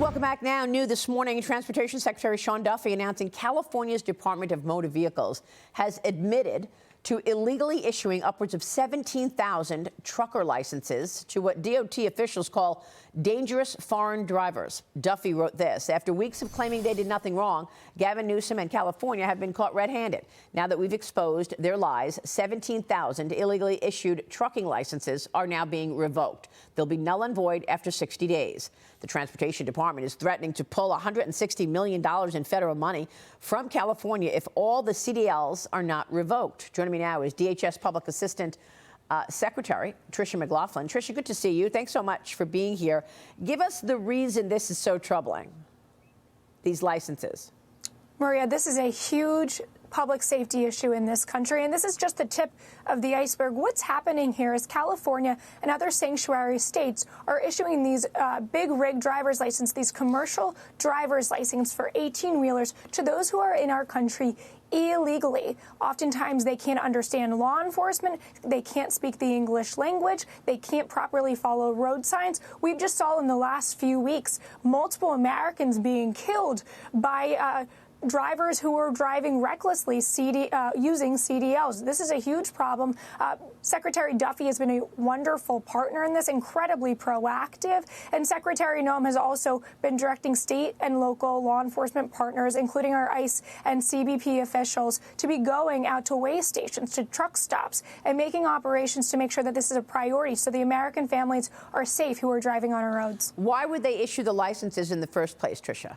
Welcome back now. New this morning, Transportation Secretary Duffy announcing California's Department of Motor Vehicles has admitted to illegally issuing upwards of 17,000 trucker licenses to what DOT officials call dangerous foreign drivers. Duffy wrote this: after weeks of claiming they did nothing wrong, Gavin Newsom and California have been caught red-handed. Now that we've exposed their lies, 17,000 illegally issued trucking licenses are now being revoked. They'll be null and void after 60 days. The Transportation Department is threatening to pull $160 million in federal money from California if all the CDLs are not revoked. Joining me now is DHS Public Assistant Secretary Tricia McLaughlin. Tricia, good to see you. Thanks so much for being here. Give us the reason this is so troubling, these licenses. Maria, this is a huge public safety issue in this country, and this is just the tip of the iceberg. What's happening here is California and other sanctuary states are issuing these big rig driver's license, these commercial driver's license for 18-wheelers to those who are in our country illegally. Oftentimes they can't understand law enforcement, they can't speak the English language, they can't properly follow road signs. We just saw in the last few weeks multiple Americans being killed by drivers who are driving recklessly using CDLs. This is a huge problem. Secretary Duffy has been a wonderful partner in this, incredibly proactive, and Secretary Noem has also been directing state and local law enforcement partners, including our ICE and CBP officials, to be going out to weigh stations, to truck stops, and making operations to make sure that this is a priority so the American families are safe who are driving on our roads. Why would they issue the licenses in the first place, Tricia?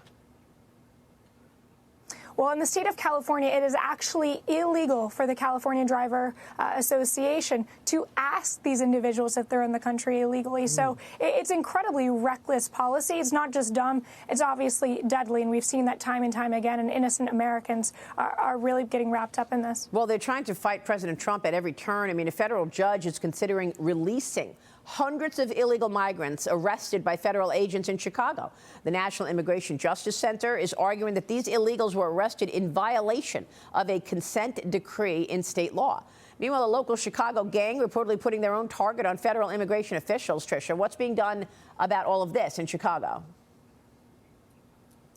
Well, in the state of California, it is actually illegal for the California Driver Association to ask these individuals if they're in the country illegally. So it's incredibly reckless policy. It's not just dumb, it's obviously deadly. And we've seen that time and time again. And innocent Americans are really getting wrapped up in this. Well, they're trying to fight President Trump at every turn. I mean, a federal judge is considering releasing hundreds of illegal migrants arrested by federal agents in Chicago. The National Immigration Justice Center is arguing that these illegals were arrested in violation of a consent decree in state law. Meanwhile, a local Chicago gang reportedly putting their own target on federal immigration officials. Tricia, what's being done about all of this in Chicago?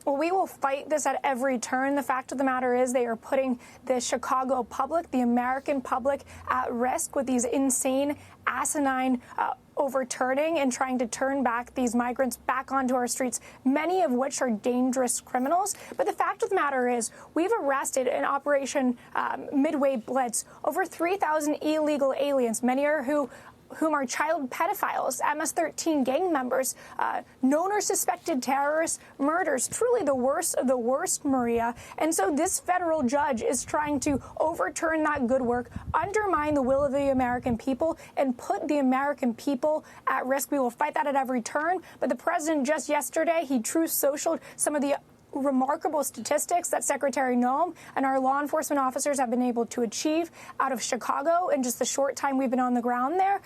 Well, we will fight this at every turn. The fact of the matter is they are putting the Chicago public, the American public, at risk with these insane, asinine overturning and trying to turn back these migrants back onto our streets, many of which are dangerous criminals. But the fact of the matter is we've arrested in Operation Midway Blitz over 3,000 illegal aliens, many are whom are child pedophiles, MS-13 gang members, known or suspected terrorists, murders, truly the worst of the worst, Maria. And so this federal judge is trying to overturn that good work, undermine the will of the American people, and put the American people at risk. We will fight that at every turn. But the president just yesterday, he truth socialed some of the remarkable statistics that Secretary Noem and our law enforcement officers have been able to achieve out of Chicago in just the short time we've been on the ground there.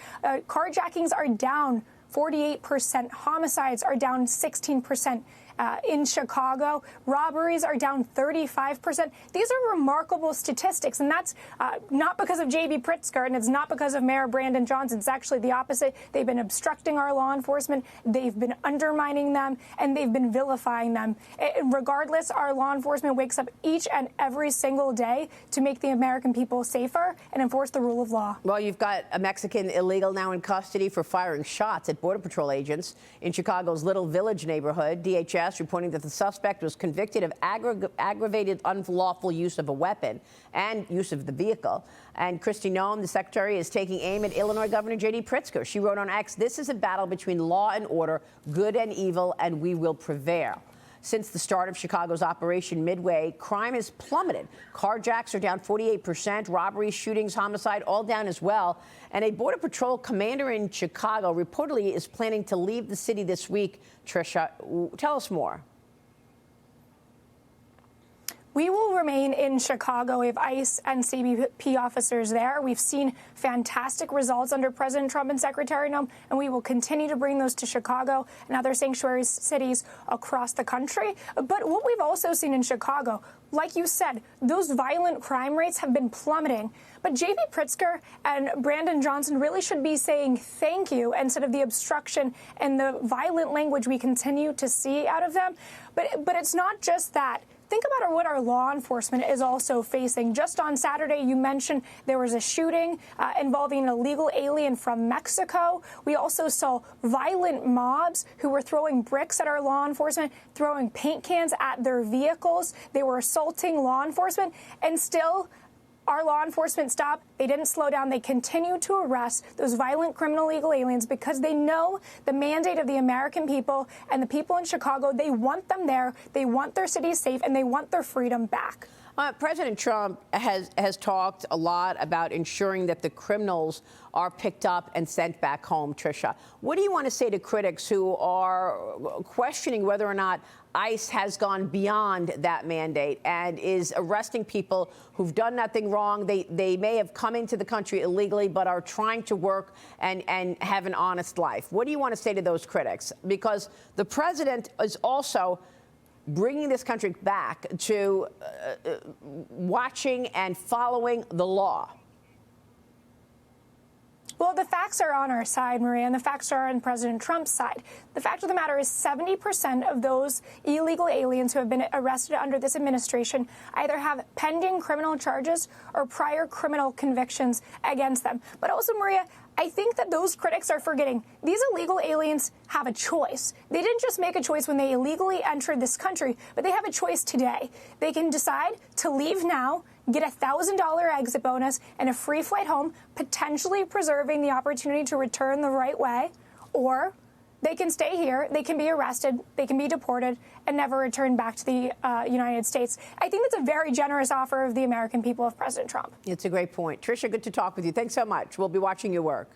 Carjackings are down 48%. Homicides are down 16%. In Chicago, robberies are down 35%. These are remarkable statistics, and that's not because of J.B. Pritzker, and it's not because of Mayor Brandon Johnson. It's actually the opposite. They've been obstructing our law enforcement, they've been undermining them, and they've been vilifying them. And regardless, our law enforcement wakes up each and every single day to make the American people safer and enforce the rule of law. Well, you've got a Mexican illegal now in custody for firing shots at Border Patrol agents in Chicago's Little Village neighborhood. DHS reporting that the suspect was convicted of aggravated unlawful use of a weapon and use of the vehicle. And Kristi Noem, the secretary, is taking aim at Illinois Governor J.D. Pritzker. She wrote on X, "This is a battle between law and order, good and evil, and we will prevail." Since the start of Chicago's Operation Midway, crime has plummeted. Carjacks are down 48%, robberies, shootings, homicide, all down as well. And a Border Patrol commander in Chicago reportedly is planning to leave the city this week. Tricia, tell us more. We will remain in Chicago. We have ICE and CBP officers there. We've seen fantastic results under President Trump and Secretary Noem, and we will continue to bring those to Chicago and other sanctuary cities across the country. But what we've also seen in Chicago, like you said, those violent crime rates have been plummeting. But J.B. Pritzker and Brandon Johnson really should be saying thank you instead of the obstruction and the violent language we continue to see out of them. But it's not just that. Think about what our law enforcement is also facing. Just on Saturday, you mentioned there was a shooting involving an illegal alien from Mexico. We also saw violent mobs who were throwing bricks at our law enforcement, throwing paint cans at their vehicles. They were assaulting law enforcement, and still our law enforcement stopped. They didn't slow down. They continue to arrest those violent criminal illegal aliens because they know the mandate of the American people and the people in Chicago. They want them there. They want their cities safe, and they want their freedom back. President Trump has talked a lot about ensuring that the criminals are picked up and sent back home. Tricia, what do you want to say to critics who are questioning whether or not ICE has gone beyond that mandate and is arresting people who've done nothing wrong? They may have come into the country illegally, but are trying to work and have an honest life. What do you want to say to those critics? Because the president is also bringing this country back to watching and following the law. Well, the facts are on our side, Maria, and the facts are on President Trump's side. The fact of the matter is 70% of those illegal aliens who have been arrested under this administration either have pending criminal charges or prior criminal convictions against them. But also, Maria, I think that those critics are forgetting these illegal aliens have a choice. They didn't just make a choice when they illegally entered this country, but they have a choice today. They can decide to leave now, get a $1,000 exit bonus and a free flight home, potentially preserving the opportunity to return the right way, or they can stay here, they can be arrested, they can be deported, and never return back to the United States. I think that's a very generous offer of the American people of President Trump. It's a great point. Tricia, good to talk with you. Thanks so much. We'll be watching your work.